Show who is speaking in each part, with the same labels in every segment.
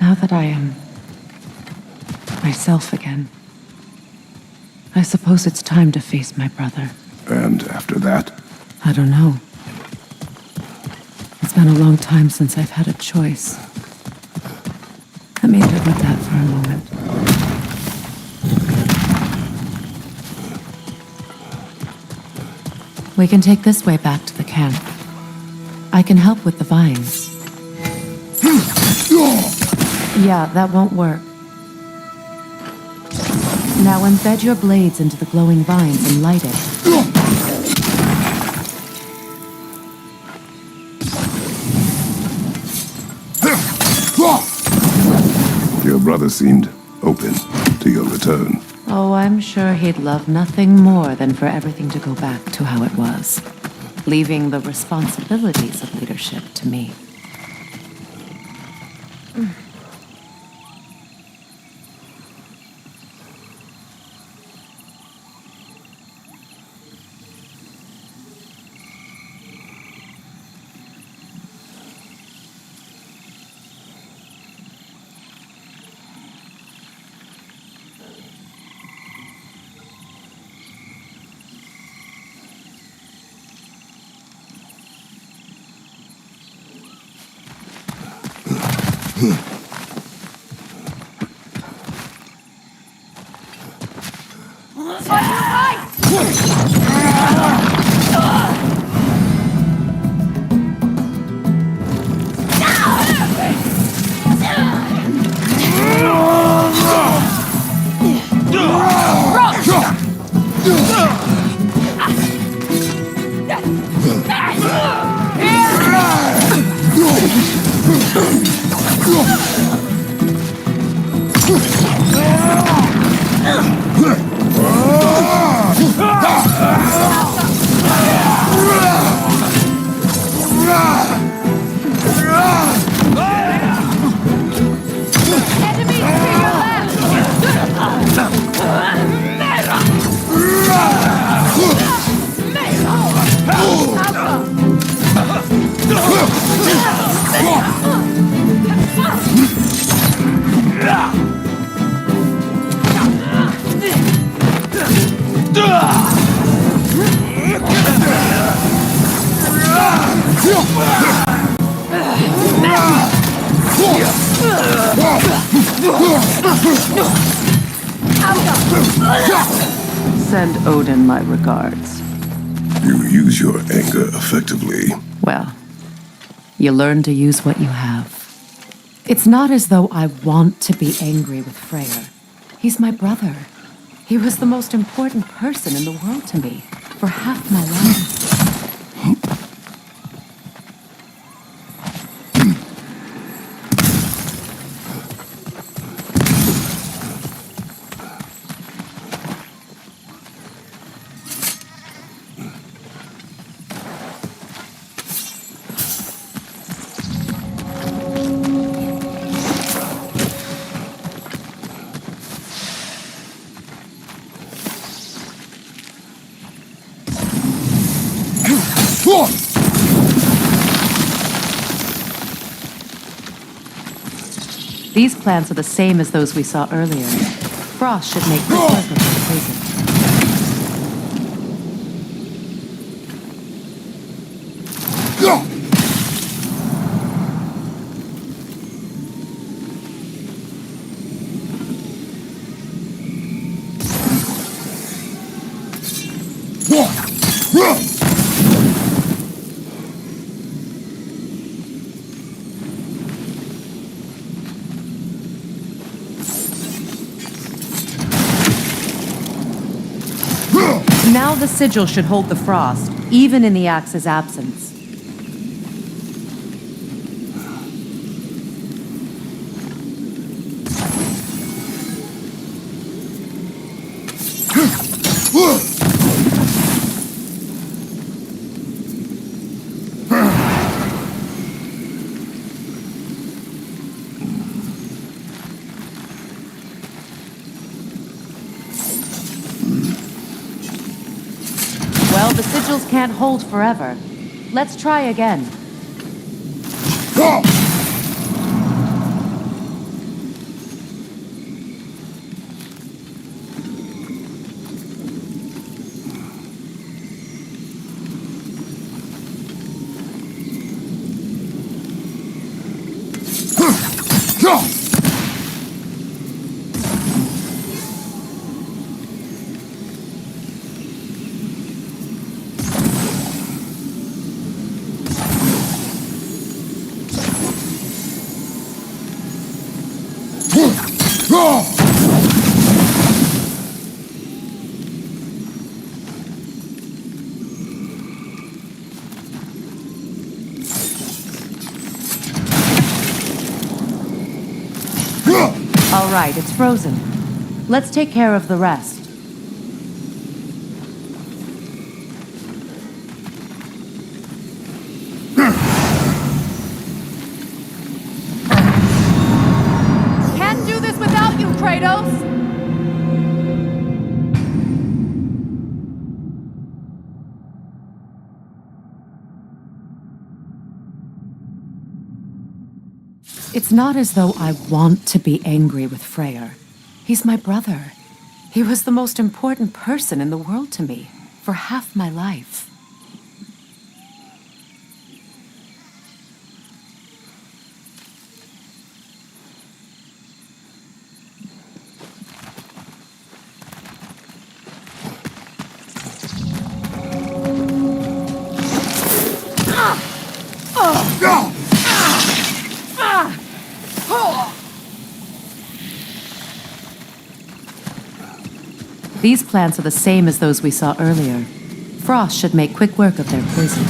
Speaker 1: Now that I am myself again, I suppose it's time to face my brother.
Speaker 2: And after that?
Speaker 1: I don't know. It's been a long time since I've had a choice. Let me live with that for a moment. We can take this way back to the camp. I can help with the vines. Yeah, that won't work. Now embed your blades into the glowing vines and light it.
Speaker 2: Your brother seemed open to your return.
Speaker 1: Oh, I'm sure he'd love nothing more than for everything to go back to how it was, leaving the responsibilities of leadership to me. Send Odin my regards.
Speaker 2: You use your anger effectively.
Speaker 1: Well, you learn to use what you have. It's not as though I want to be angry with Freyr. He's my brother. He was the most important person in the world to me for half my life. These plants are the same as those we saw earlier. Frost should make this perfect for poison. Now the sigil should hold the frost, even in the axe's absence. Well, the sigils can't hold forever. Let's try again. All right, it's frozen. Let's take care of the rest. Can't do this without you, Kratos! It's not as though I want to be angry with Freyr. He's my brother. He was the most important person in the world to me for half my life. These plants are the same as those we saw earlier. Frost should make quick work of their poison.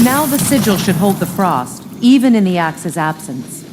Speaker 1: Now the sigil should hold the frost, even in the axe's absence.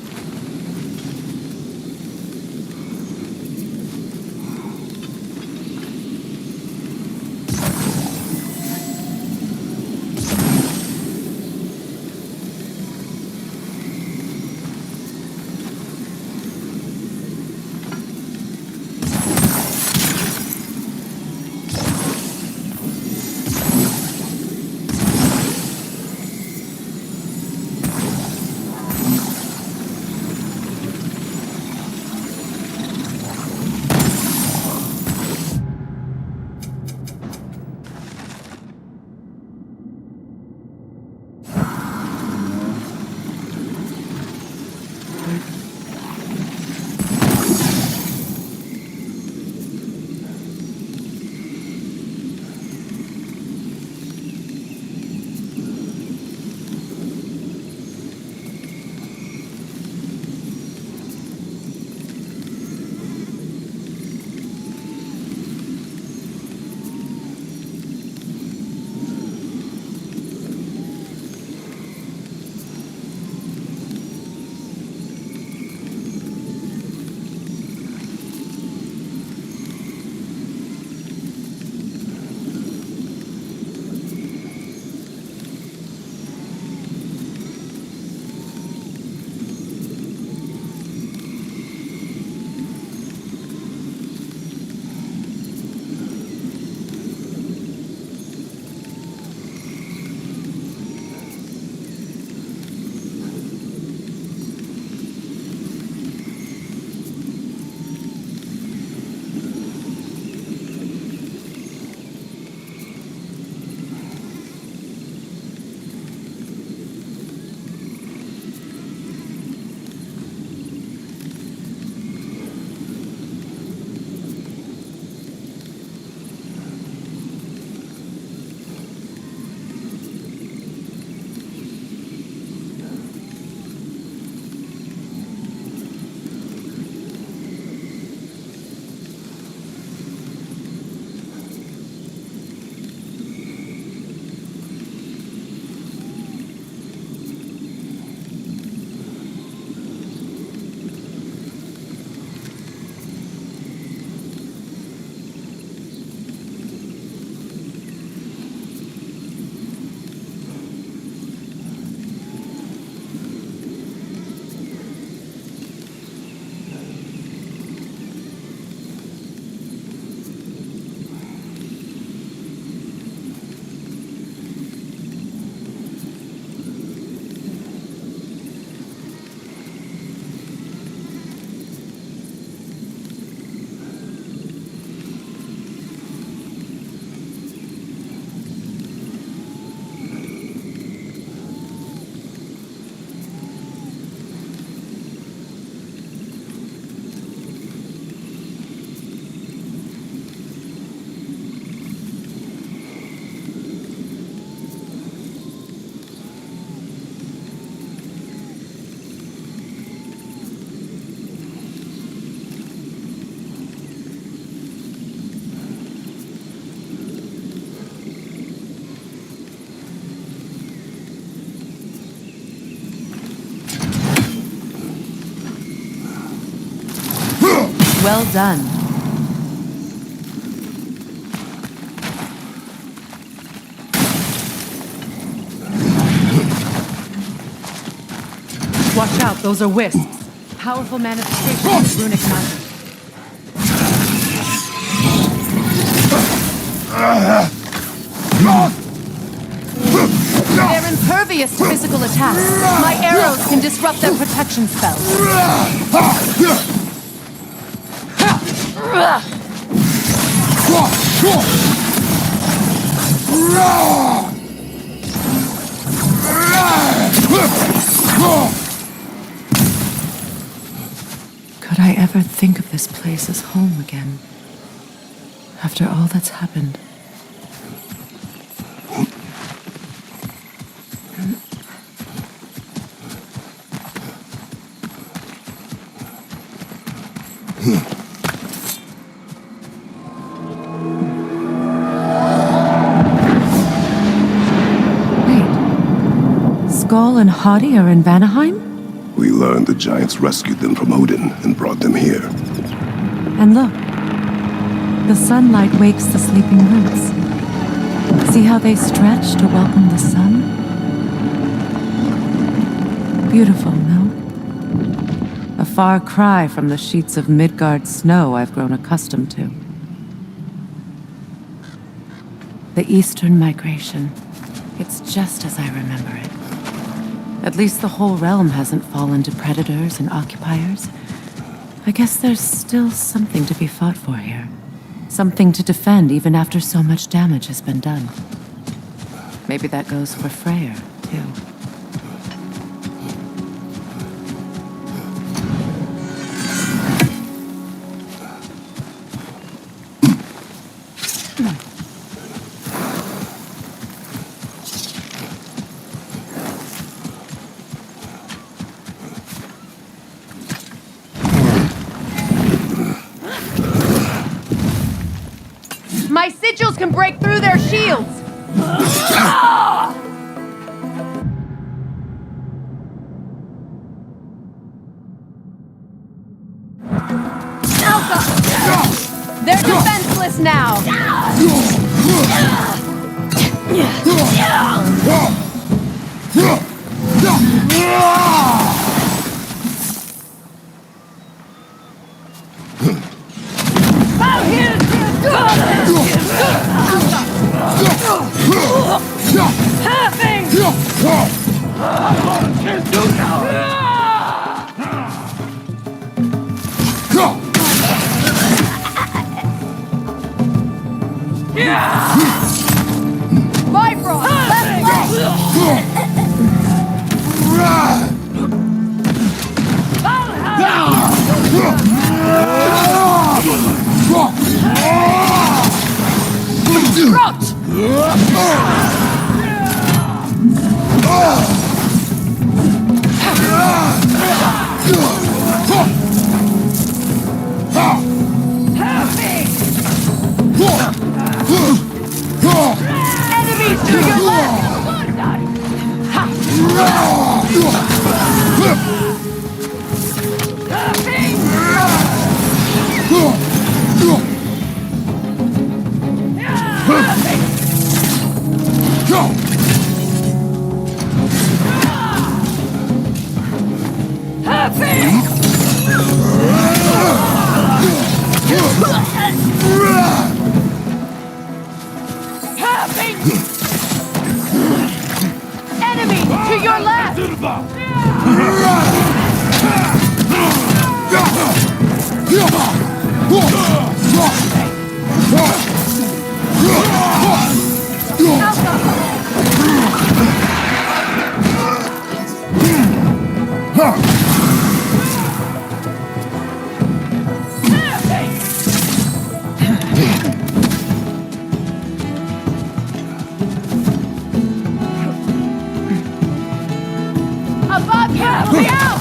Speaker 1: Well done. Watch out, those are wisps. Powerful manifestations of runic magic. They're impervious to physical attacks. My arrows can disrupt their protection spells. Could I ever think of this place as home again? After all that's happened. Skoll and Hadi are in Vanaheim?
Speaker 2: We learned the giants rescued them from Odin and brought them here.
Speaker 1: And look, the sunlight wakes the sleeping roots. See how they stretch to welcome the sun? Beautiful, no? A far cry from the sheets of Midgard snow I've grown accustomed to. The Eastern migration. It's just as I remember it. At least the whole realm hasn't fallen to predators and occupiers. I guess there's still something to be fought for here. Something to defend even after so much damage has been done. Maybe that goes for Freyr, too. My sigils can break through their shields! They're defenseless now! Bifrost! Left enemies to your left! Enemy to your left! Above you! Be out!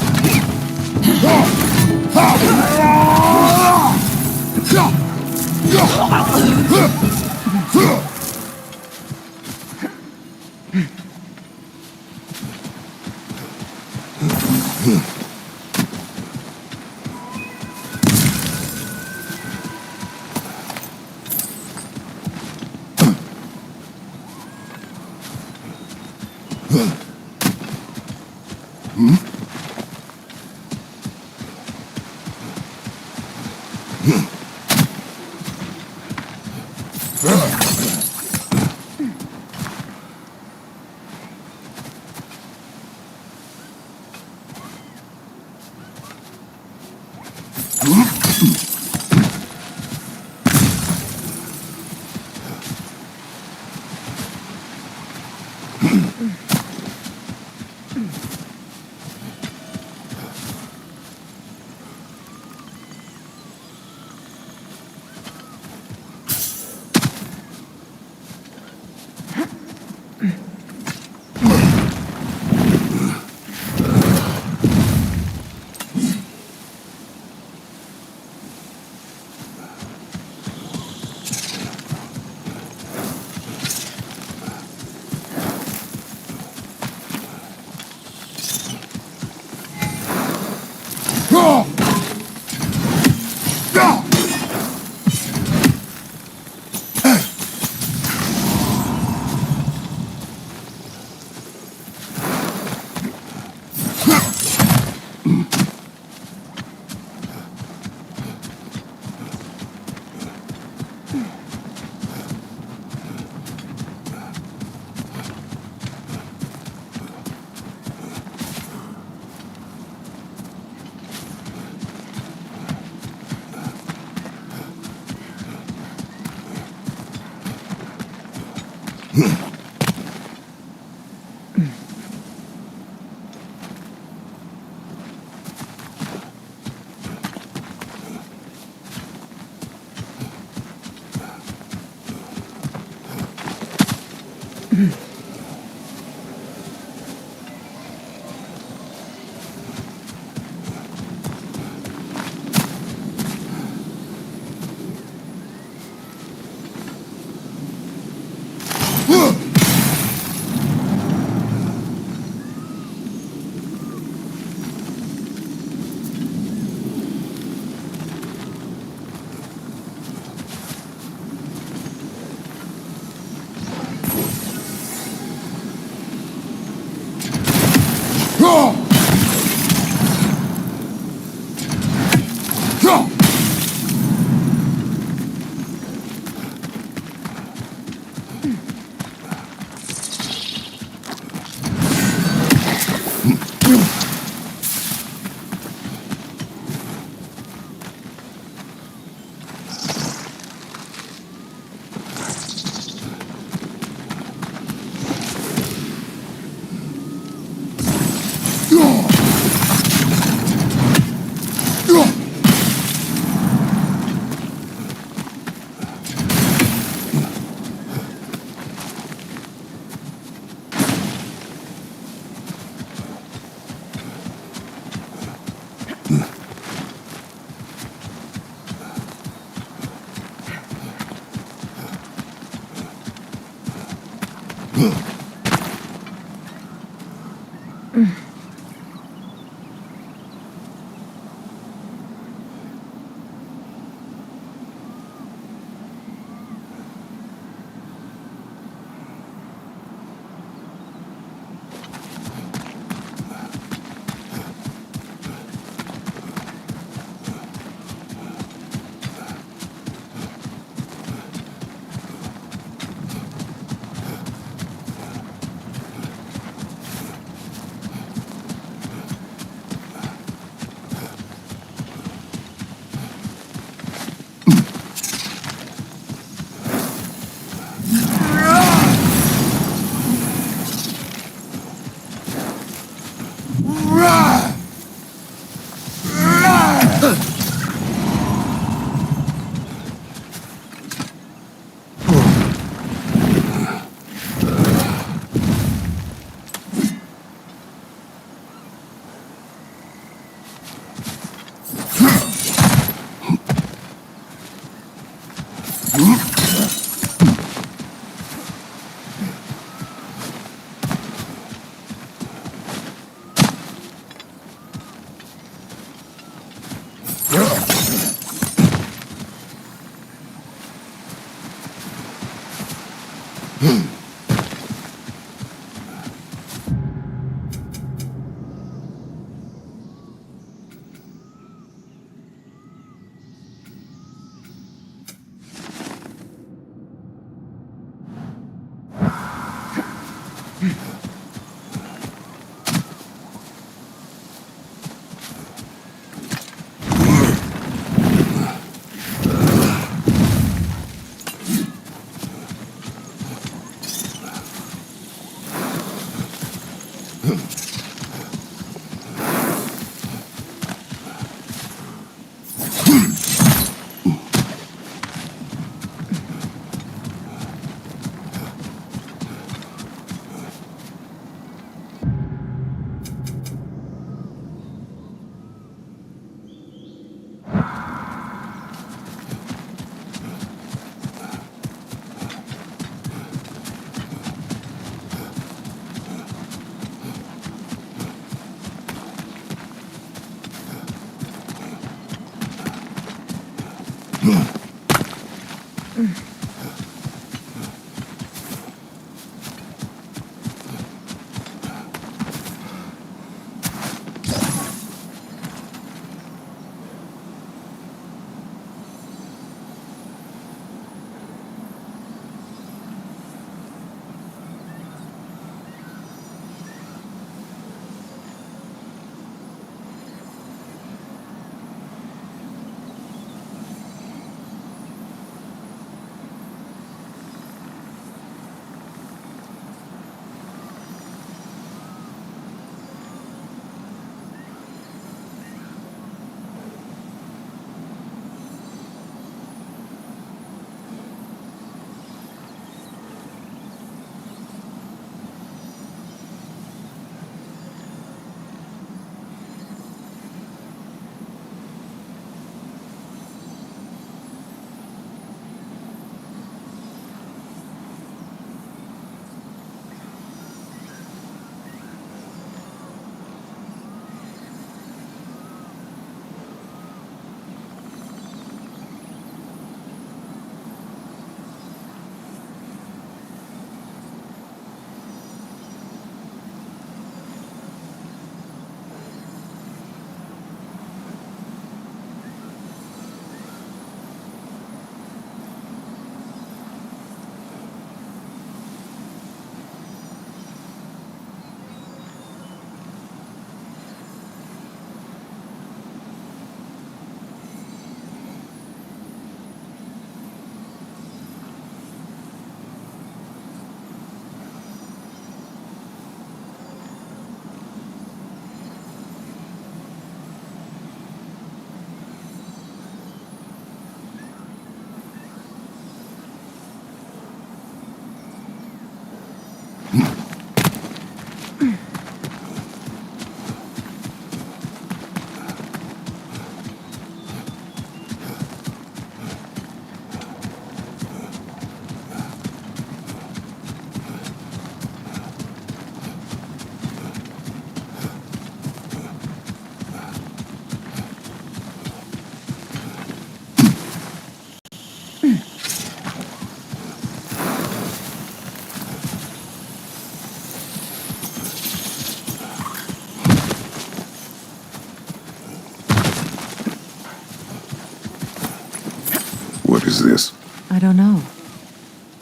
Speaker 2: What is this?
Speaker 1: I don't know.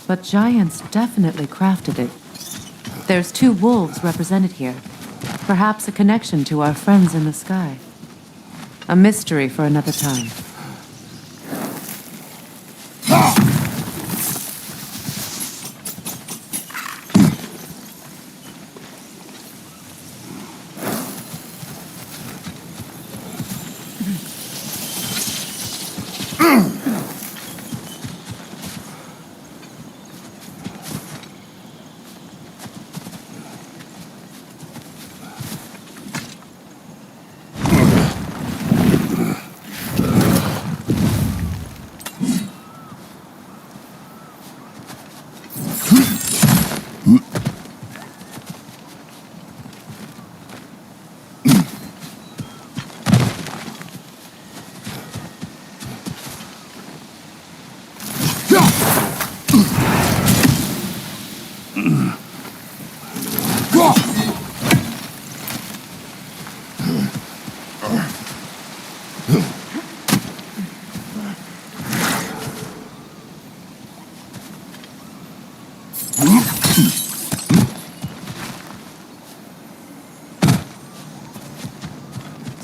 Speaker 1: But giants definitely crafted it. There's 2 wolves represented here. Perhaps a connection to our friends in the sky. A mystery for another time.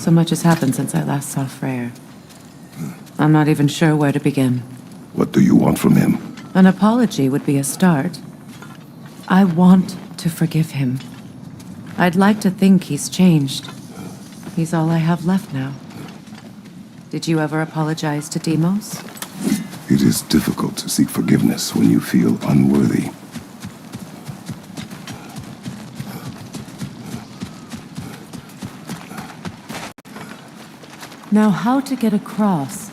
Speaker 1: So much has happened since I last saw Freyr. I'm not even sure where to begin.
Speaker 2: What do you want from him?
Speaker 1: An apology would be a start. I want to forgive him. I'd like to think he's changed. He's all I have left now. Did you ever apologize to Deimos?
Speaker 2: It is difficult to seek forgiveness when you feel unworthy.
Speaker 1: Now, how to get across?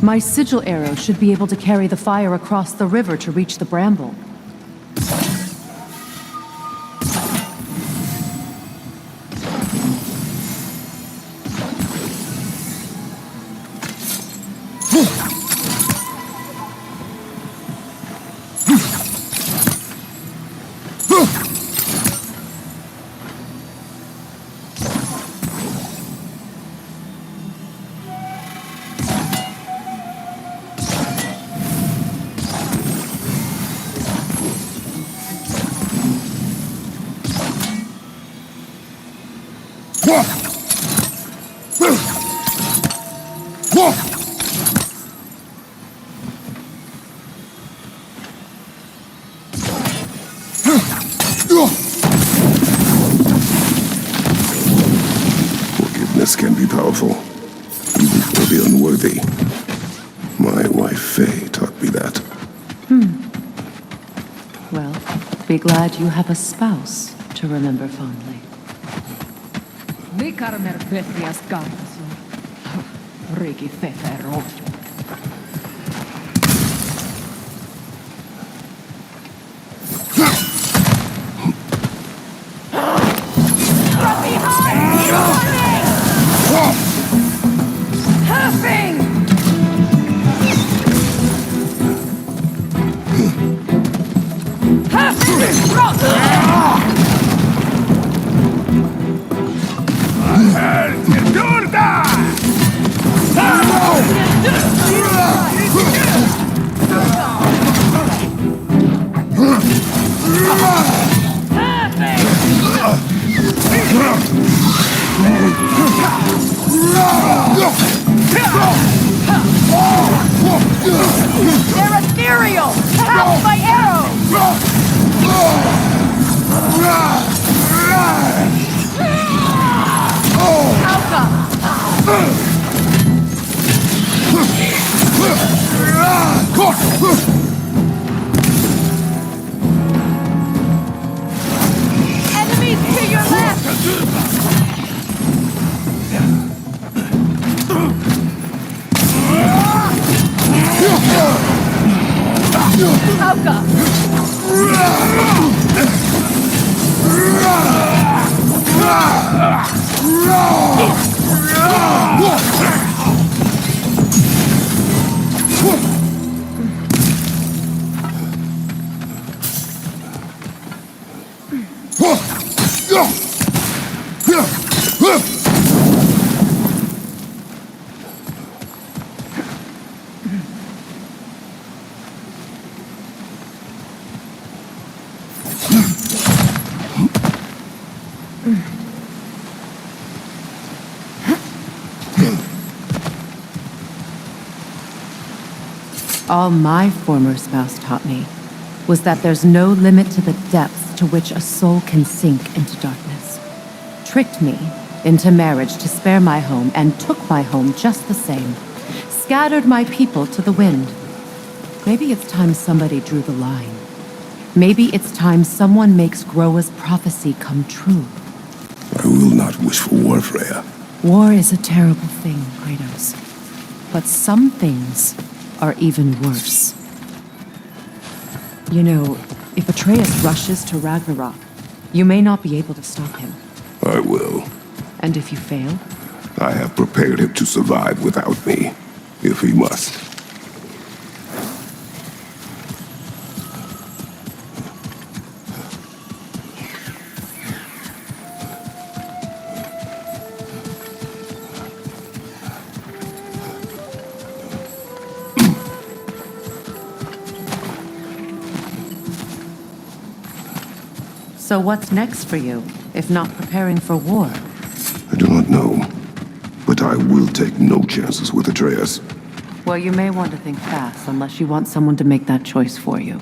Speaker 1: My sigil arrow should be able to carry the fire across the river to reach the bramble.
Speaker 2: Forgiveness can be powerful, even for the unworthy. My wife Faye taught me that.
Speaker 1: Well, be glad you have a spouse to remember fondly.
Speaker 3: They're ethereal! Half my arrows! Enemies to your left! Alka!
Speaker 1: All my former spouse taught me was that there's no limit to the depths to which a soul can sink into darkness. Tricked me into marriage to spare my home and took my home just the same. Scattered my people to the wind. Maybe it's time somebody drew the line. Maybe it's time someone makes Groa's prophecy come true.
Speaker 2: I will not wish for war, Freya.
Speaker 1: War is a terrible thing, Kratos. But some things are even worse. You know, if Atreus rushes to Ragnarok, you may not be able to stop him.
Speaker 2: I will.
Speaker 1: And if you fail?
Speaker 2: I have prepared him to survive without me, if he must.
Speaker 1: So what's next for you, if not preparing for war?
Speaker 2: I do not know, but I will take no chances with Atreus.
Speaker 1: Well, you may want to think fast, unless you want someone to make that choice for you.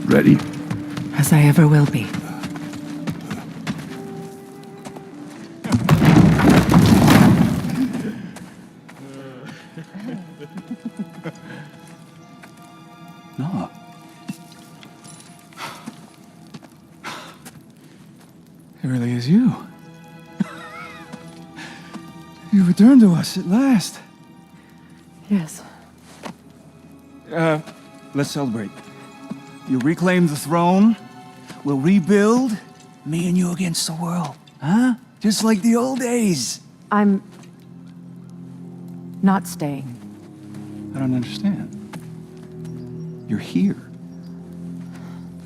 Speaker 2: Ready?
Speaker 1: As I ever will be.
Speaker 4: No. It really is you. You returned to us at last.
Speaker 1: Yes.
Speaker 4: Let's celebrate. You reclaim the throne. We'll rebuild. Me and you against the world. Huh? Just like the old days.
Speaker 1: I'm... not staying.
Speaker 4: I don't understand. You're here.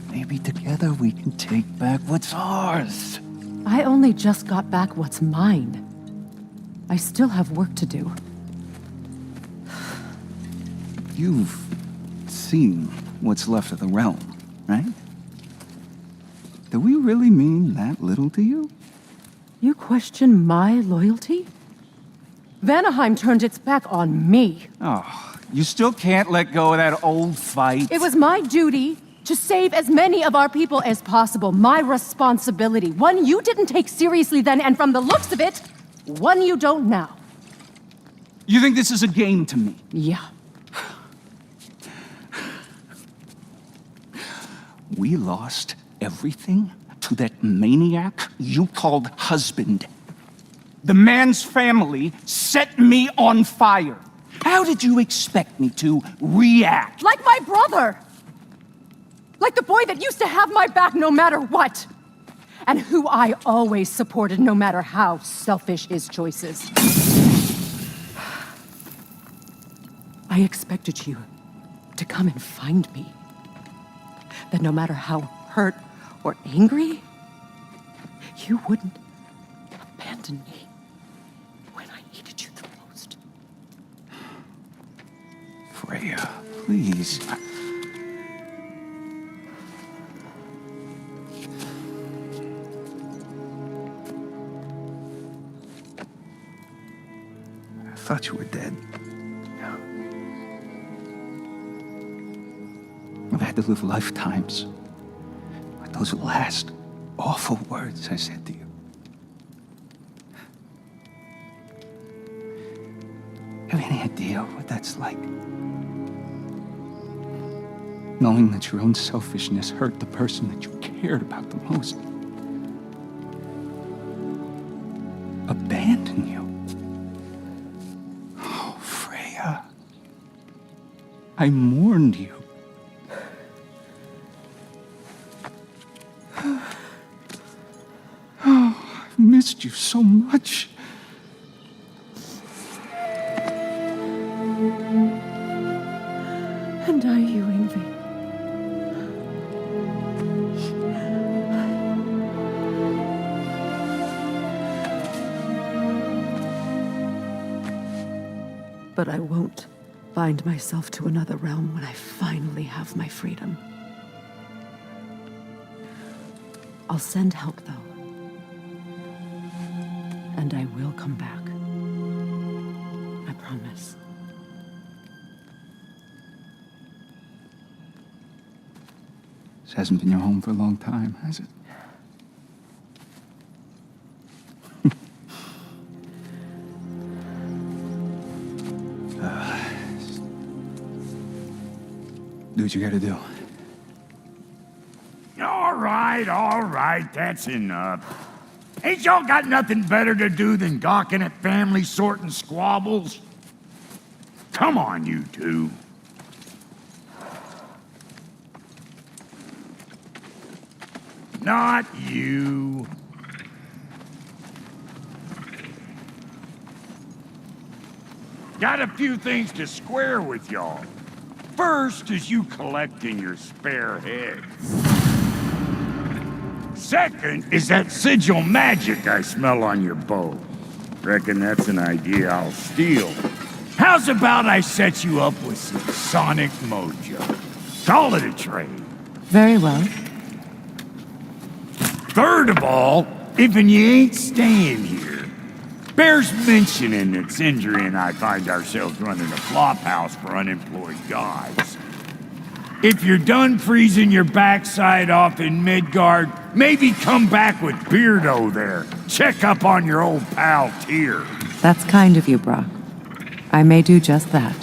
Speaker 4: Maybe together we can take back what's ours.
Speaker 1: I only just got back what's mine. I still have work to do.
Speaker 4: You've seen what's left of the realm, right? Do we really mean that little to you?
Speaker 1: You question my loyalty? Vanaheim turned its back on me.
Speaker 4: Oh, you still can't let go of that old fight?
Speaker 1: It was my duty to save as many of our people as possible. My responsibility. One you didn't take seriously then, and from the looks of it, one you don't now.
Speaker 4: You think this is a game to me?
Speaker 1: Yeah.
Speaker 4: We lost everything to that maniac you called husband. The man's family set me on fire. How did you expect me to react?
Speaker 1: Like my brother! Like the boy that used to have my back no matter what! And who I always supported no matter how selfish his choices. I expected you to come and find me. That no matter how hurt or angry, you wouldn't abandon me when I needed you the most.
Speaker 4: Freya, please. I thought you were dead. I've had to live lifetimes with those last awful words I said to you. Have any idea what that's like? Knowing that your own selfishness hurt the person that you cared about the most. Abandon you. Oh, Freya. I mourned you. I've missed you so much.
Speaker 1: And I you, Ingvi. But I won't bind myself to another realm when I finally have my freedom. I'll send help, though. And I will come back. I promise.
Speaker 4: This hasn't been your home for a long time, has it? Do what you gotta do.
Speaker 5: All right, that's enough. Ain't y'all got nothing better to do than gawking at family sorting squabbles? Come on, you two. Not you. Got a few things to square with y'all. First is you collecting your spare heads. Second is that sigil magic I smell on your bow. Reckon that's an idea I'll steal. How's about I set you up with some sonic mojo? Call it a trade.
Speaker 1: Very well.
Speaker 5: Third of all, if you ain't staying here, bears mentioning that Sindri and I find ourselves running a flop house for unemployed guys. If you're done freezing your backside off in Midgard, maybe come back with Beardo there. Check up on your old pal Tyr.
Speaker 1: That's kind of you, Brock. I may do just that.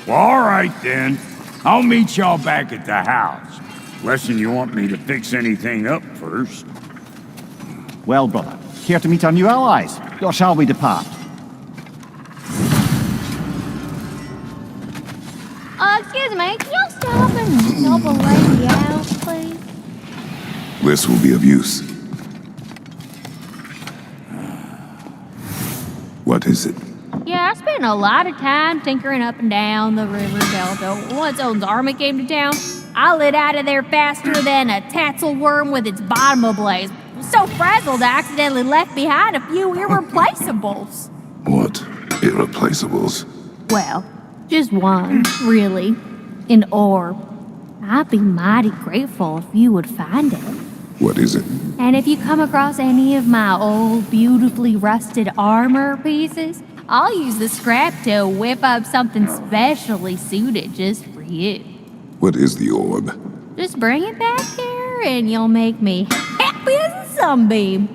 Speaker 5: Well, all right then. I'll meet y'all back at the house. Unless you want me to fix anything up first.
Speaker 6: Well, brother, here to meet our new allies, or shall we depart?
Speaker 7: Excuse me, can y'all stop and help a lady out, please?
Speaker 2: This will be of use. What is it?
Speaker 7: Yeah, I spent a lot of time tinkering up and down the river delta. Once Odin's army came to town, I lit out of there faster than a tassel worm with its bottom ablaze. So frazzled, I accidentally left behind a few irreplaceables.
Speaker 2: What irreplaceables?
Speaker 7: Well, just one, really. An orb. I'd be mighty grateful if you would find it.
Speaker 2: What is it?
Speaker 7: And if you come across any of my old, beautifully rusted armor pieces, I'll use the scrap to whip up something specially suited just for you.
Speaker 2: What is the orb?
Speaker 7: Just bring it back here and you'll make me happy as a sunbeam.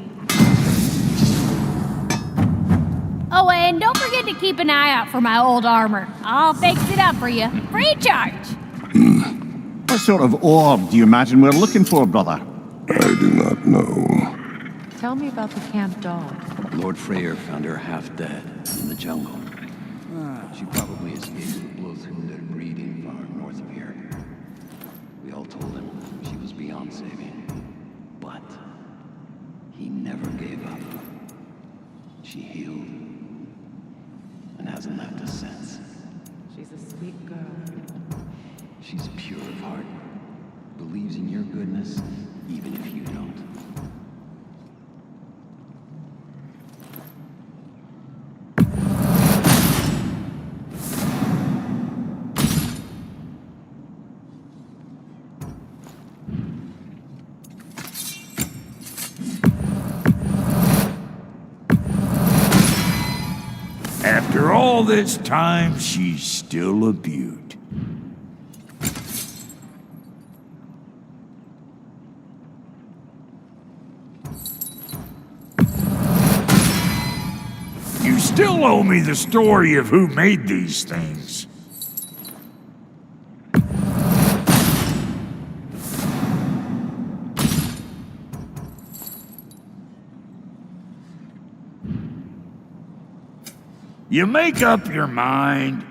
Speaker 7: Oh, and don't forget to keep an eye out for my old armor. I'll fix it up for you, free of charge.
Speaker 6: What sort of orb do you imagine we're looking for, brother?
Speaker 2: I do not know.
Speaker 1: Tell me about the camp dog.
Speaker 8: Lord Freyr found her half dead in the jungle. She probably escaped the blows from their breeding far north of here. We all told him she was beyond saving. But he never gave up. She healed and hasn't left us since.
Speaker 1: She's a sweet girl.
Speaker 8: She's pure of heart, believes in your goodness, even if you don't.
Speaker 5: After all this time, she's still a beaut. You still owe me the story of who made these things. You make up your mind.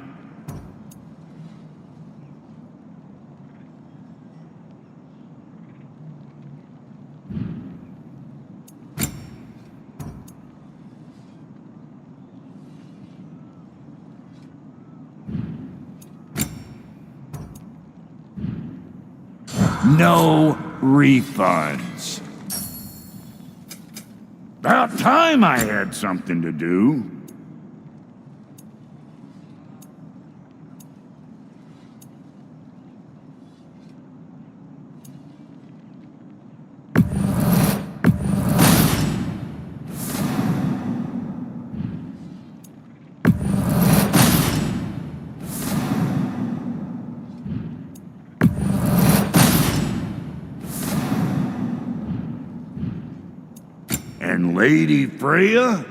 Speaker 5: No refunds. About time I had something to do. And Lady Freya?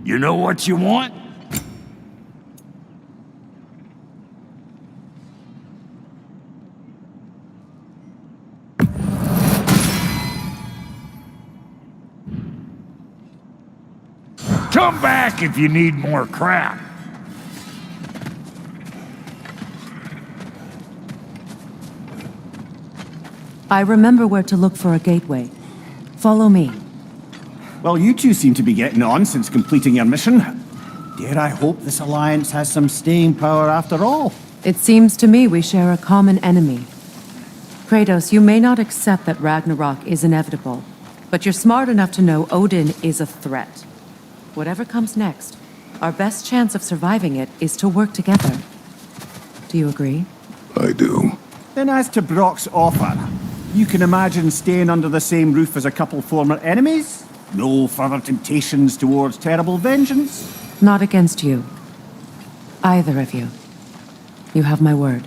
Speaker 5: You know what you want? Come back if you need more crap.
Speaker 1: I remember where to look for a gateway. Follow me.
Speaker 6: Well, you two seem to be getting on since completing your mission. Dare I hope this alliance has some staying power after all?
Speaker 1: It seems to me we share a common enemy. Kratos, you may not accept that Ragnarok is inevitable, but you're smart enough to know Odin is a threat. Whatever comes next, our best chance of surviving it is to work together. Do you agree?
Speaker 2: I do.
Speaker 6: Then as to Brock's offer, you can imagine staying under the same roof as a couple former enemies? No further temptations towards terrible vengeance?
Speaker 1: Not against you. Either of you. You have my word.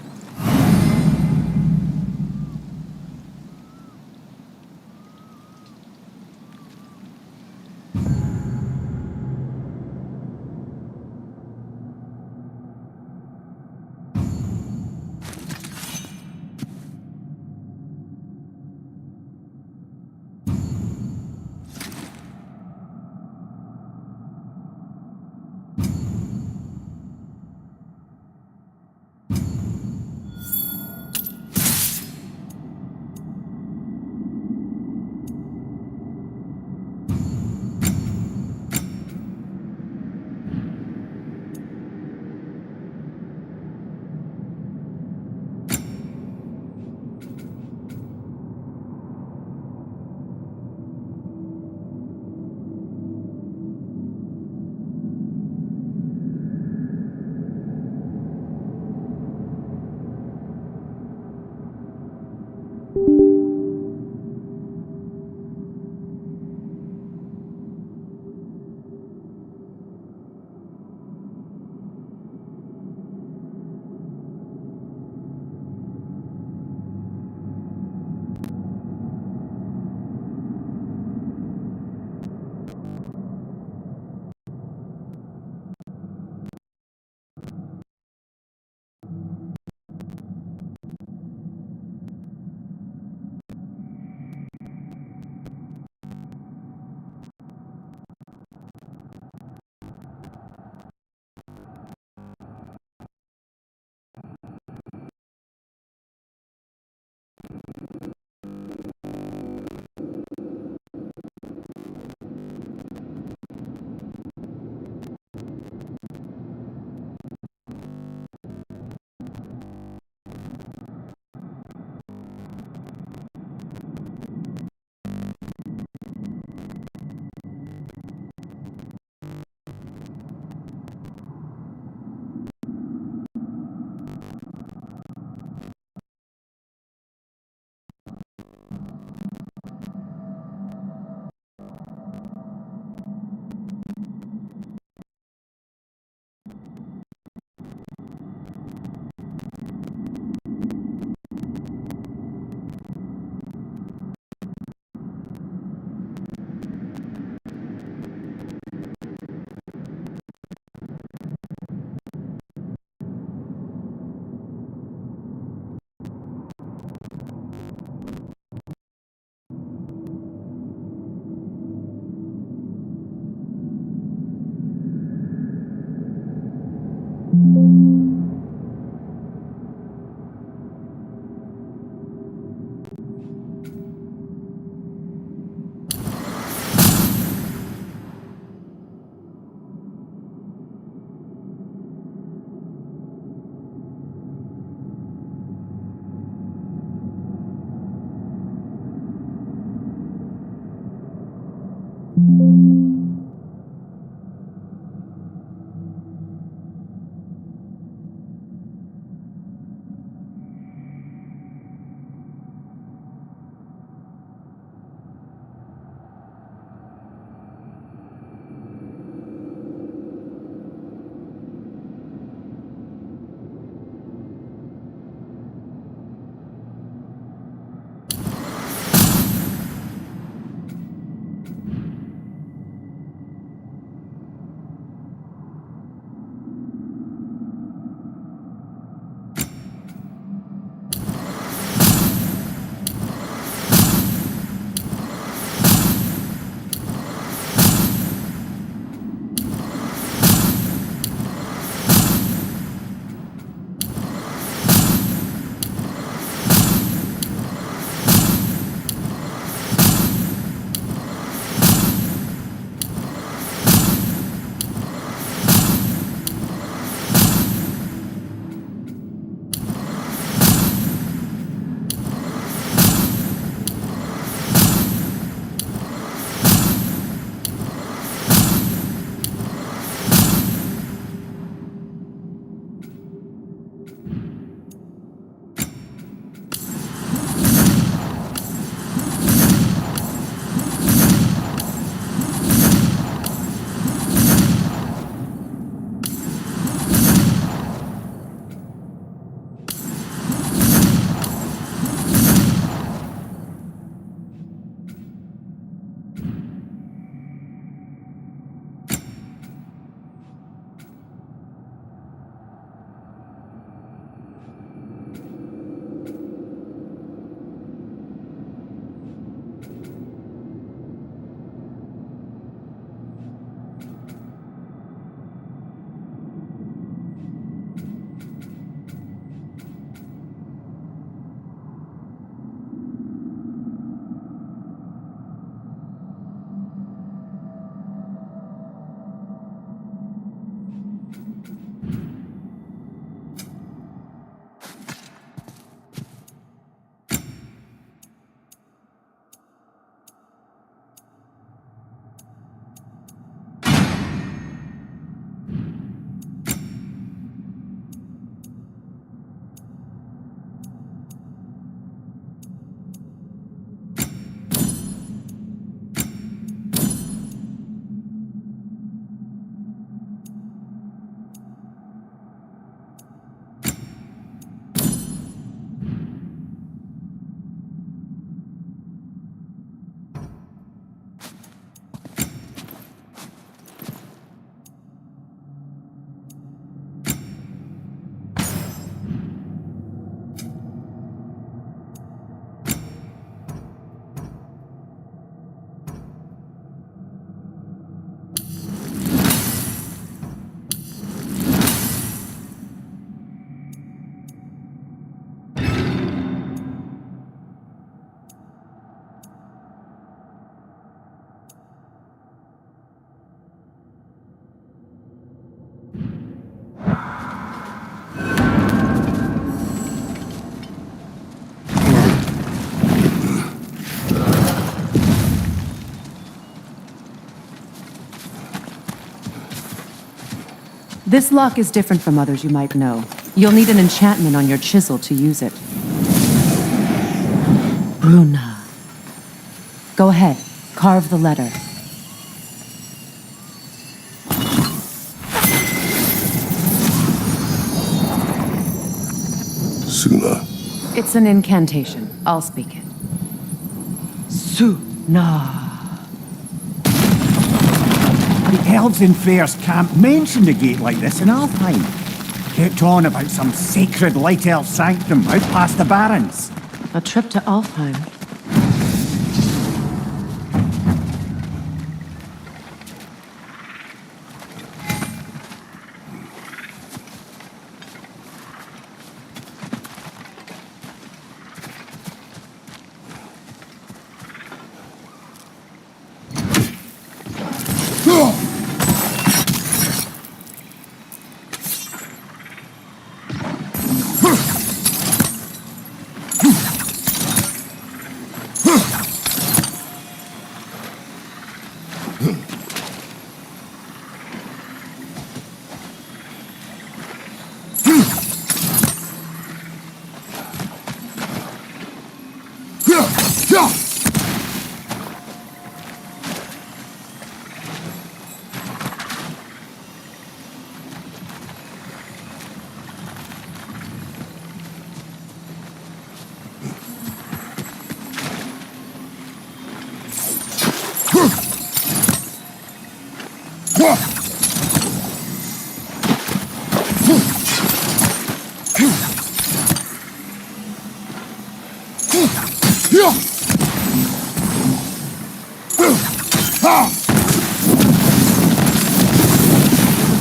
Speaker 1: This lock is different from others you might know. You'll need an enchantment on your chisel to use it. Bruna. Go ahead, carve the letter.
Speaker 2: Suna.
Speaker 1: It's an incantation. I'll speak it. Suna.
Speaker 6: The elves in Freyr's camp mentioned a gate like this in Alfheim. Kept on about some sacred light elf sanctum out past the barrens.
Speaker 1: A trip to Alfheim.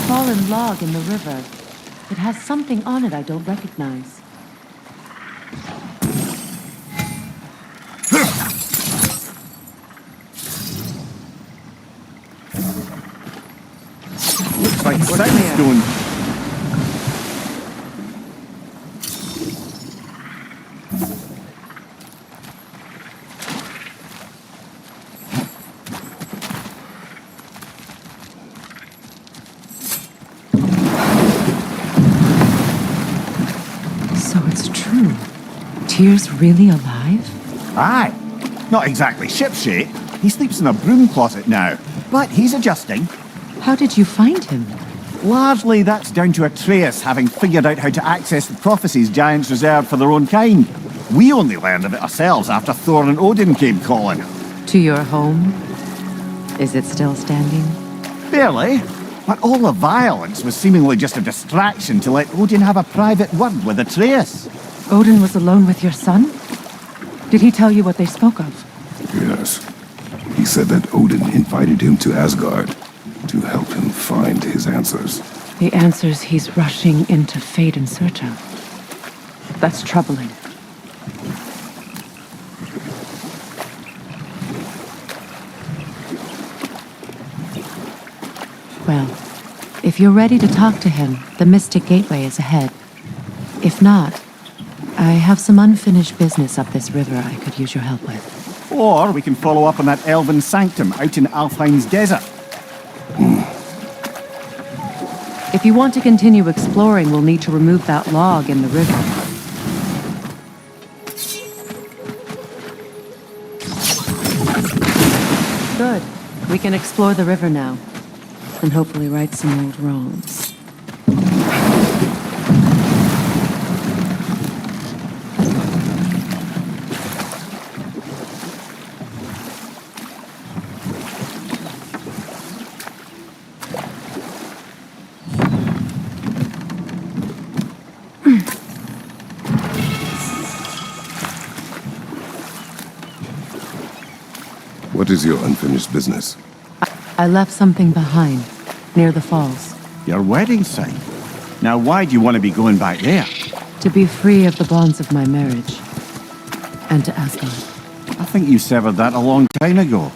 Speaker 1: Fallen log in the river. It has something on it I don't recognize.
Speaker 6: Looks like sandstone.
Speaker 1: So it's true. Tyr's really alive?
Speaker 6: Aye. Not exactly shipshape. He sleeps in a broom closet now. But he's adjusting.
Speaker 1: How did you find him?
Speaker 6: Largely that's down to Atreus having figured out how to access the prophecies giants reserved for their own kind. We only learned of it ourselves after Thor and Odin came calling.
Speaker 1: To your home? Is it still standing?
Speaker 6: Barely. But all the violence was seemingly just a distraction to let Odin have a private word with Atreus.
Speaker 1: Odin was alone with your son? Did he tell you what they spoke of?
Speaker 2: Yes. He said that Odin invited him to Asgard to help him find his answers.
Speaker 1: The answers he's rushing into fate in search of. That's troubling. Well, if you're ready to talk to him, the Mystic Gateway is ahead. If not, I have some unfinished business up this river I could use your help with.
Speaker 6: Or we can follow up on that elven sanctum out in Alfheim's desert.
Speaker 1: If you want to continue exploring, we'll need to remove that log in the river. Good. We can explore the river now. And hopefully right some old wrongs.
Speaker 2: What is your unfinished business?
Speaker 1: I left something behind, near the falls.
Speaker 6: Your wedding site. Now why do you want to be going back there?
Speaker 1: To be free of the bonds of my marriage. And to Asgard.
Speaker 6: I think you severed that a long time ago.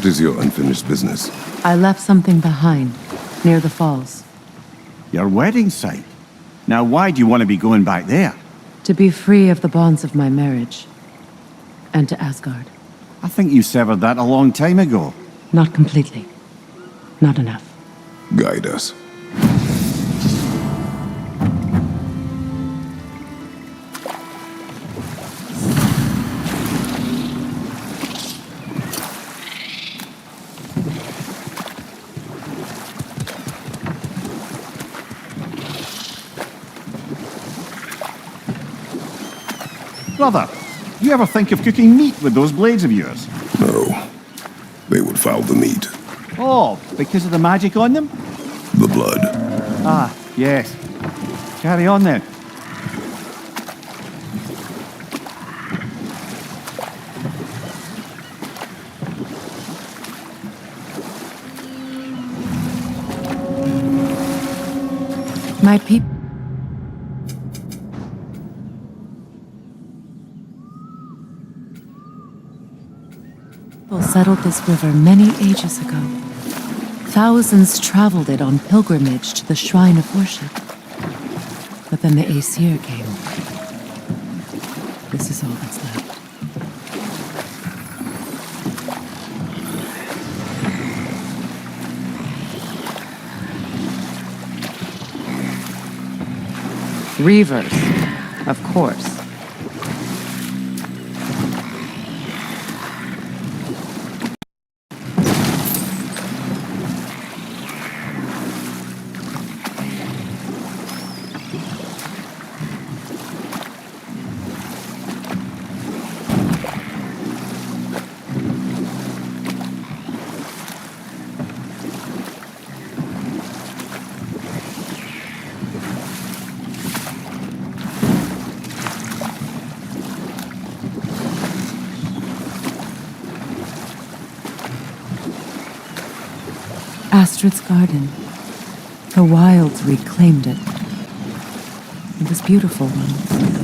Speaker 2: What is your unfinished business?
Speaker 1: I left something behind, near the falls.
Speaker 6: Your wedding site? Now why do you want to be going back there?
Speaker 1: To be free of the bonds of my marriage. And to Asgard.
Speaker 6: I think you severed that a long time ago.
Speaker 1: Not completely. Not enough.
Speaker 2: Guide us.
Speaker 6: Brother, you ever think of cooking meat with those blades of yours?
Speaker 2: No. They would foul the meat.
Speaker 6: Oh, because of the magic on them?
Speaker 2: The blood.
Speaker 6: Ah, yes. Carry on then.
Speaker 1: My people settled this river many ages ago. Thousands traveled it on pilgrimage to the shrine of worship. But then the Aesir came. This is all that's left. Reavers, of course. Astrid's garden. The wilds reclaimed it. It was beautiful once.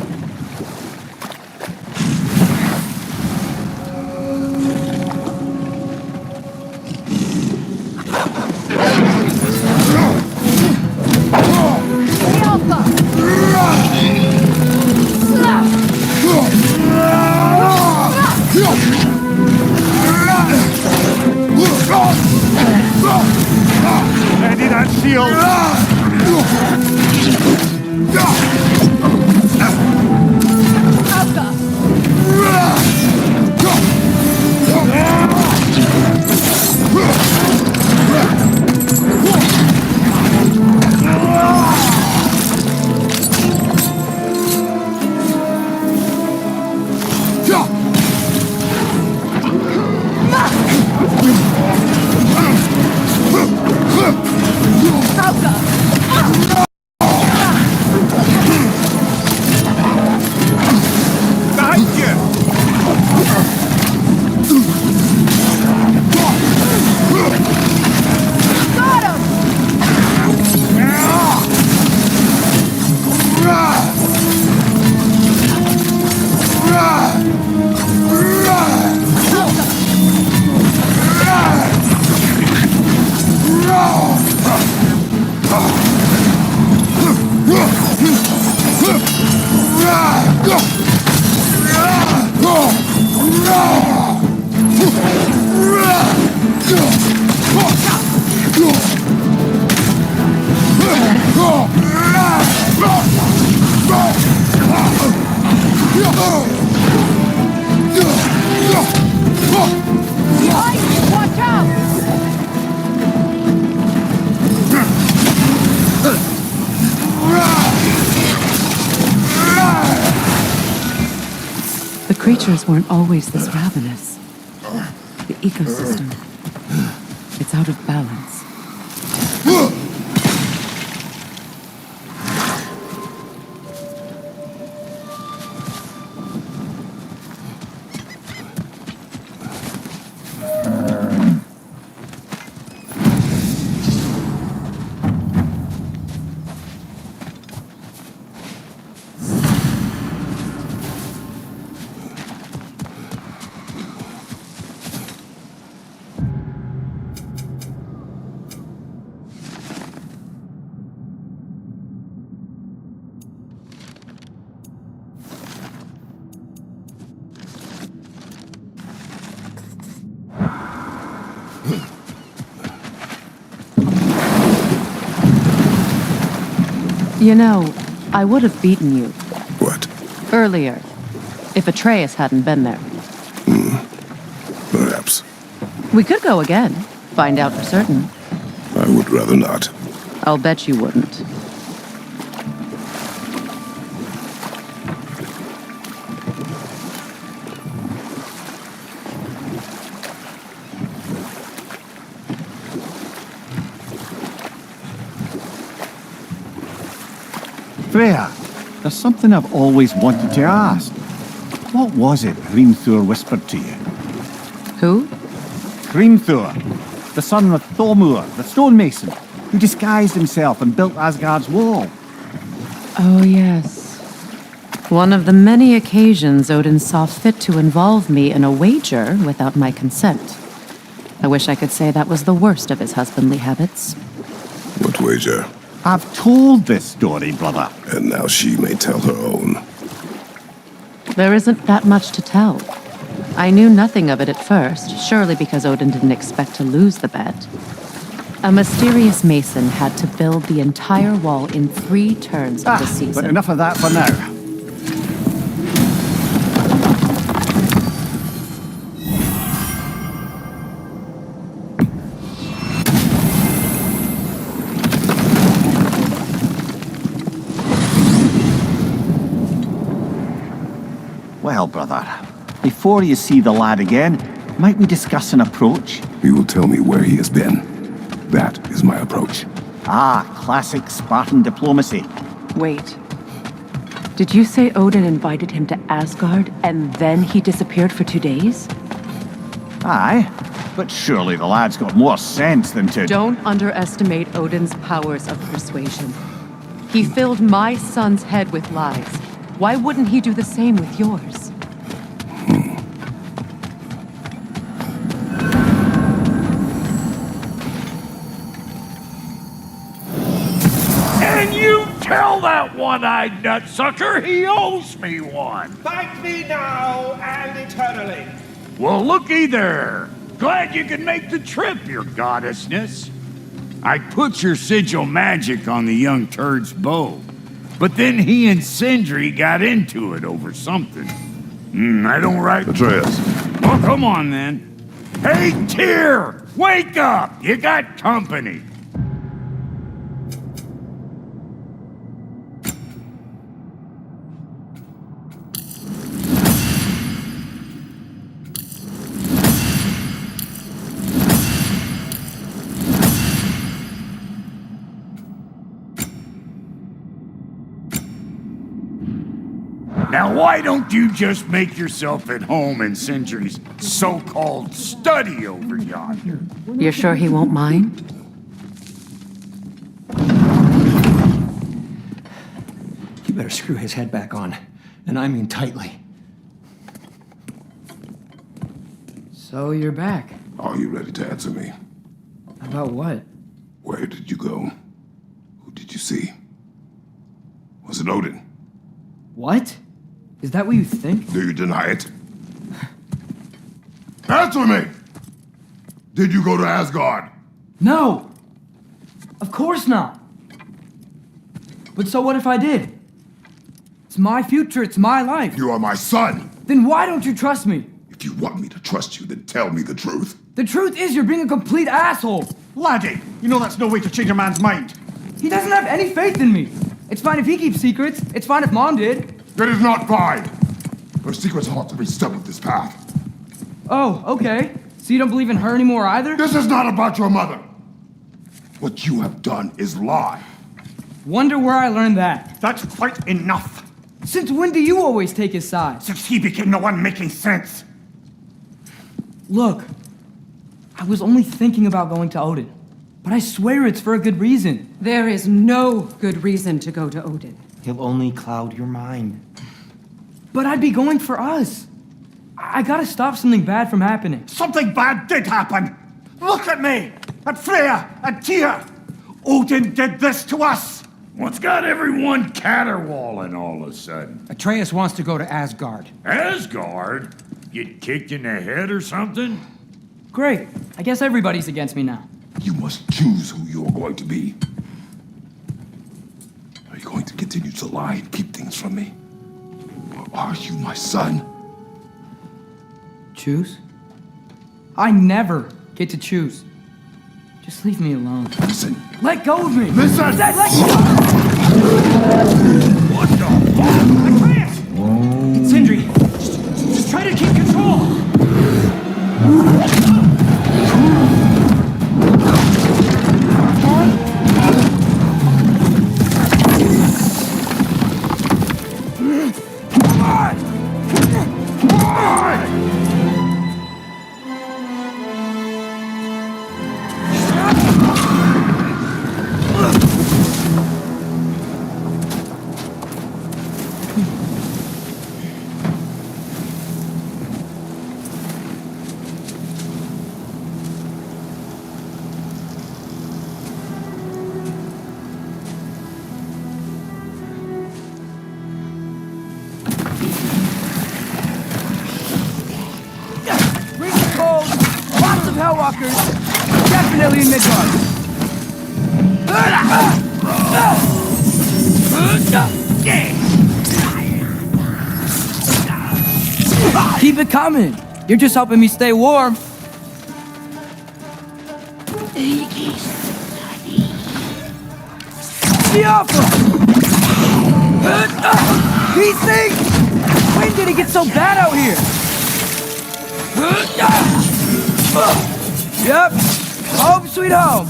Speaker 5: Ready that shield!
Speaker 3: Watch out!
Speaker 1: The creatures weren't always this ravenous. The ecosystem, it's out of balance. You know, I would have beaten you
Speaker 2: What?
Speaker 1: earlier if Atreus hadn't been there.
Speaker 2: Perhaps.
Speaker 1: We could go again, find out for certain.
Speaker 2: I would rather not.
Speaker 1: I'll bet you wouldn't.
Speaker 6: Freya, there's something I've always wanted to ask. What was it Hrimthur whispered to you?
Speaker 1: Who?
Speaker 6: Hrimthur, the son of Thormur, the stonemason, who disguised himself and built Asgard's wall.
Speaker 1: Oh, yes. One of the many occasions Odin saw fit to involve me in a wager without my consent. I wish I could say that was the worst of his husbandly habits.
Speaker 2: What wager?
Speaker 6: I've told this story, brother.
Speaker 2: And now she may tell her own.
Speaker 1: There isn't that much to tell. I knew nothing of it at first, surely because Odin didn't expect to lose the bet. A mysterious mason had to build the entire wall in 3 turns of the season.
Speaker 6: But enough of that for now. Well, brother, before you see the lad again, might we discuss an approach?
Speaker 2: You will tell me where he has been. That is my approach.
Speaker 6: Ah, classic Spartan diplomacy.
Speaker 1: Wait. Did you say Odin invited him to Asgard and then he disappeared for 2 days?
Speaker 6: Aye, but surely the lad's got more sense than to...
Speaker 1: Don't underestimate Odin's powers of persuasion. He filled my son's head with lies. Why wouldn't he do the same with yours?
Speaker 5: And you tell that one-eyed nutsucker he owes me one.
Speaker 9: Thank me now and eternally.
Speaker 5: Well, looky there. Glad you could make the trip, your goddessness. I put your sigil magic on the young turd's bow, but then he and Sindri got into it over something. I don't write...
Speaker 2: Atreus.
Speaker 5: Oh, come on, then. Hey, Tyr! Wake up! You got company. Now, why don't you just make yourself at home in Sindri's so-called study over yonder?
Speaker 1: You're sure he won't mind?
Speaker 9: You better screw his head back on, and I mean tightly. So you're back.
Speaker 2: Are you ready to answer me?
Speaker 9: About what?
Speaker 2: Where did you go? Who did you see? Was it Odin?
Speaker 9: What? Is that what you think?
Speaker 2: Do you deny it? Answer me! Did you go to Asgard?
Speaker 9: No! Of course not! But so what if I did? It's my future, it's my life.
Speaker 2: You are my son!
Speaker 9: Then why don't you trust me?
Speaker 2: If you want me to trust you, then tell me the truth.
Speaker 9: The truth is you're being a complete asshole!
Speaker 6: Laddie, you know that's no way to change a man's mind.
Speaker 9: He doesn't have any faith in me! It's fine if he keeps secrets, it's fine if Mom did.
Speaker 2: That is not fine! Her secrets ought to be stuck with this path.
Speaker 9: Oh, okay. So you don't believe in her anymore either?
Speaker 2: This is not about your mother! What you have done is lie.
Speaker 9: Wonder where I learned that.
Speaker 6: That's quite enough.
Speaker 9: Since when do you always take his side?
Speaker 6: Since he became the one making sense.
Speaker 9: Look, I was only thinking about going to Odin, but I swear it's for a good reason.
Speaker 1: There is no good reason to go to Odin.
Speaker 9: He'll only cloud your mind. But I'd be going for us. I gotta stop something bad from happening.
Speaker 6: Something bad did happen. Look at me, at Freya, and Tyr. Odin did this to us.
Speaker 5: What's got everyone caterwauling all of a sudden?
Speaker 9: Atreus wants to go to Asgard.
Speaker 5: Asgard? Get kicked in the head or something?
Speaker 9: Great. I guess everybody's against me now.
Speaker 2: You must choose who you are going to be. Are you going to continue to lie and keep things from me? Or are you my son?
Speaker 9: Choose? I never get to choose. Just leave me alone.
Speaker 2: Listen.
Speaker 9: Let go of me!
Speaker 2: Listen!
Speaker 9: I said let go!
Speaker 5: What the fuck?
Speaker 9: I can't! Sindri, just try to keep control!
Speaker 3: Hellwalkers, definitely in Midgard.
Speaker 9: Keep it coming. You're just helping me stay warm.
Speaker 3: These things! When did it get so bad out here?
Speaker 9: Yep. Home sweet home.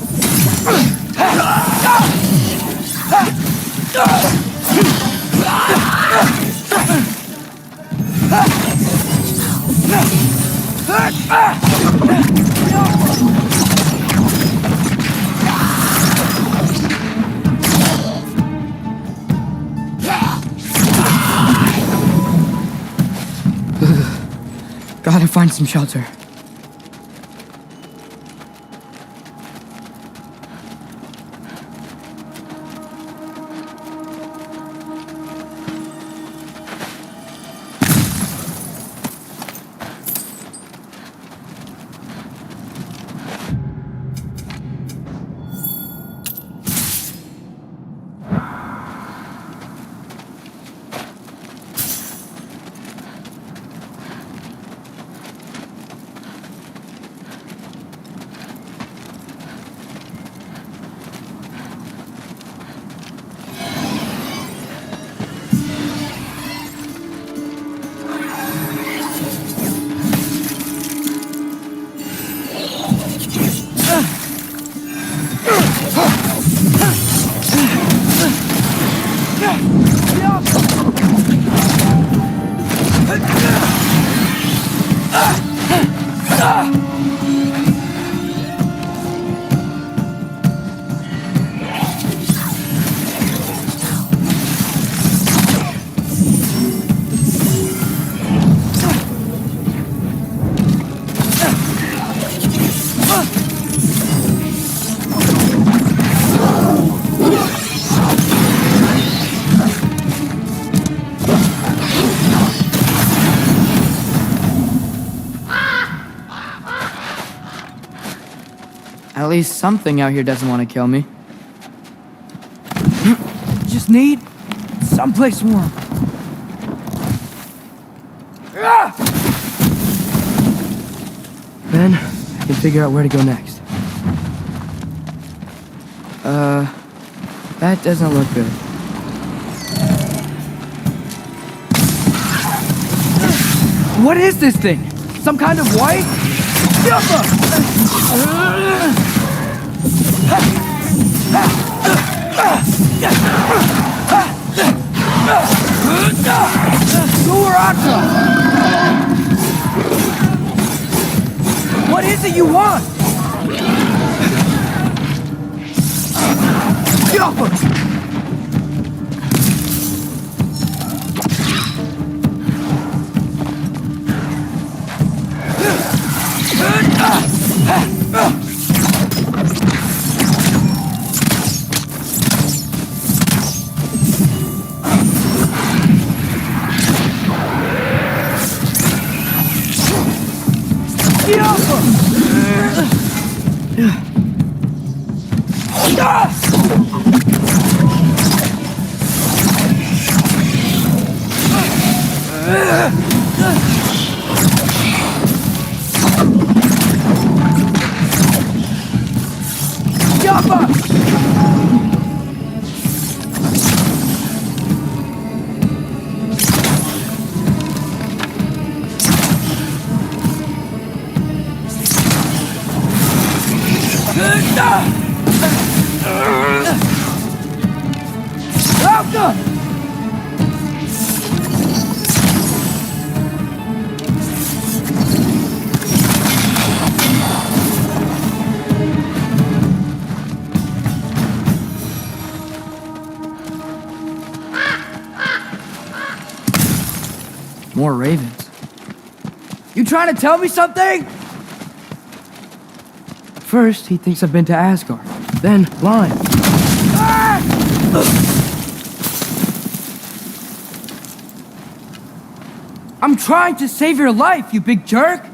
Speaker 9: Gotta find some shelter. At least something out here doesn't want to kill me. Just need someplace warm. Then I can figure out where to go next. That doesn't look good. What is this thing? Some kind of white? What is it you want? More ravens. You trying to tell me something? First, he thinks I've been to Asgard. Then, lying. I'm trying to save your life, you big jerk!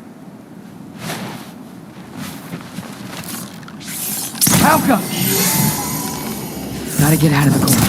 Speaker 9: Alka! Gotta get out of the corner.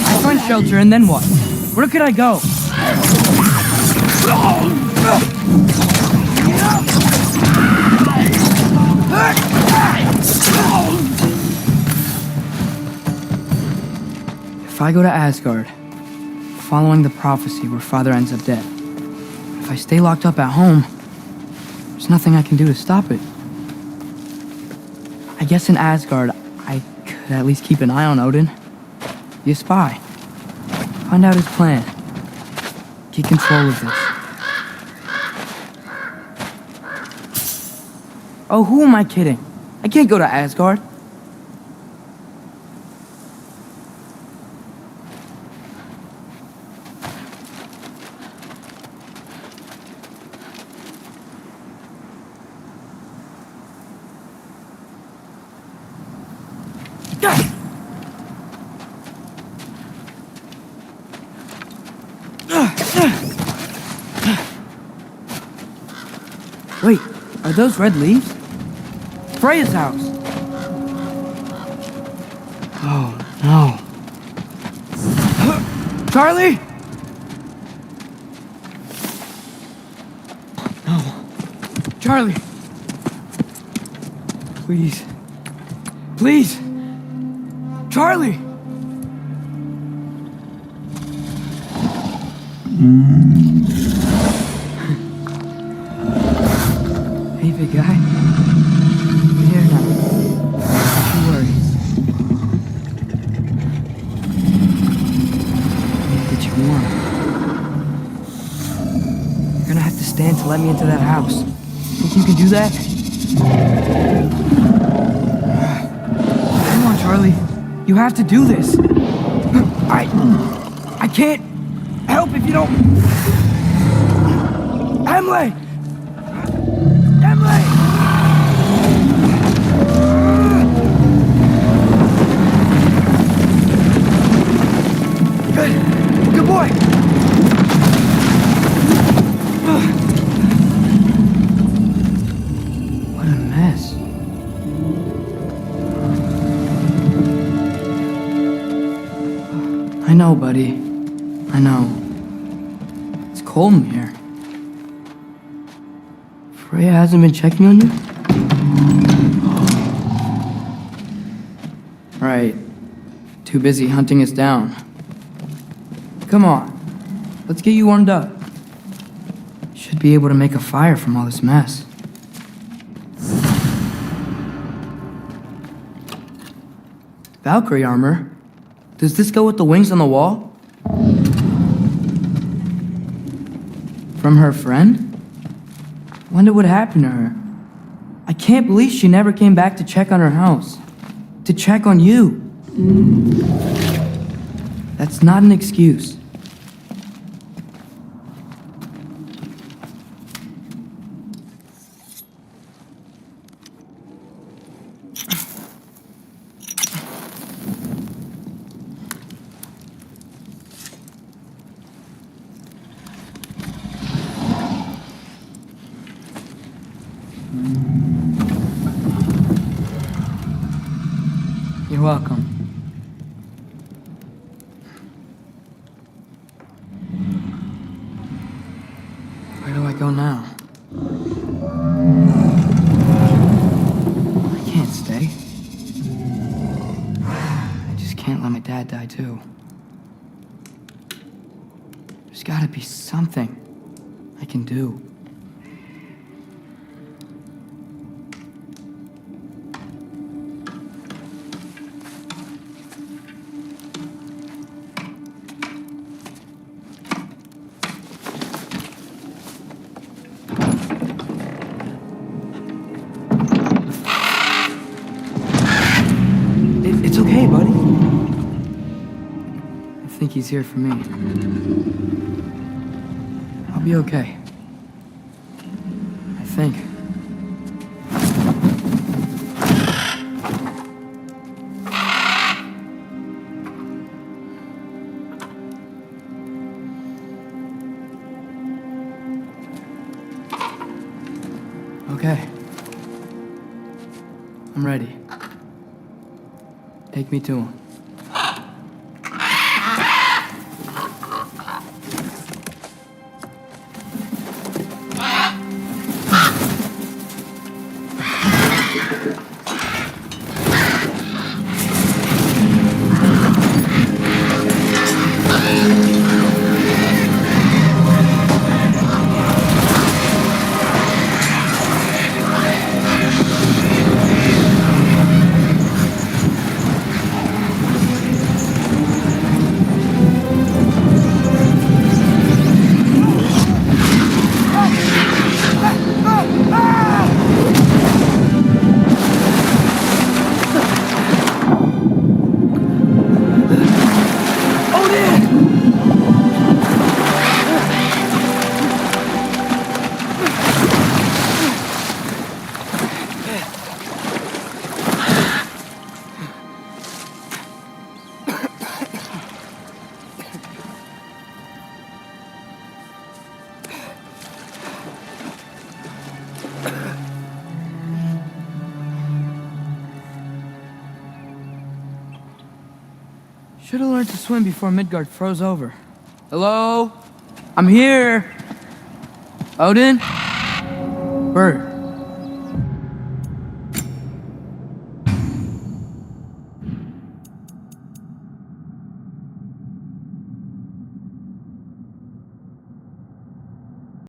Speaker 9: I find shelter and then what? Where could I go? If I go to Asgard, following the prophecy where Father ends up dead, if I stay locked up at home, there's nothing I can do to stop it. I guess in Asgard, I could at least keep an eye on Odin. Be a spy. Find out his plan. Get control of this. Oh, who am I kidding? I can't go to Asgard. Wait, are those red leaves? Freya's house! Oh, no. Charlie? No. Charlie! Please. Please! Charlie! Hey, big guy. I'm here now. Don't you worry. I'm gonna get you warm. You're gonna have to stand to let me into that house. Think you can do that? Come on, Charlie. You have to do this. I can't help if you don't... Emily! Emily! Good boy! What a mess. I know, buddy. I know. It's cold in here. Freya hasn't been checking on you? Right. Too busy hunting us down. Come on. Let's get you warmed up. Should be able to make a fire from all this mess. Valkyrie armor? Does this go with the wings on the wall? From her friend? Wonder what happened to her. I can't believe she never came back to check on her house. To check on you. That's not an excuse. You're welcome. Where do I go now? I can't stay. I just can't let my dad die too. There's gotta be something I can do. It's okay, buddy. I think he's here for me. I'll be okay. I think. Okay. I'm ready. Take me to him. Should have learned to swim before Midgard froze over. Hello? I'm here! Odin? Bird.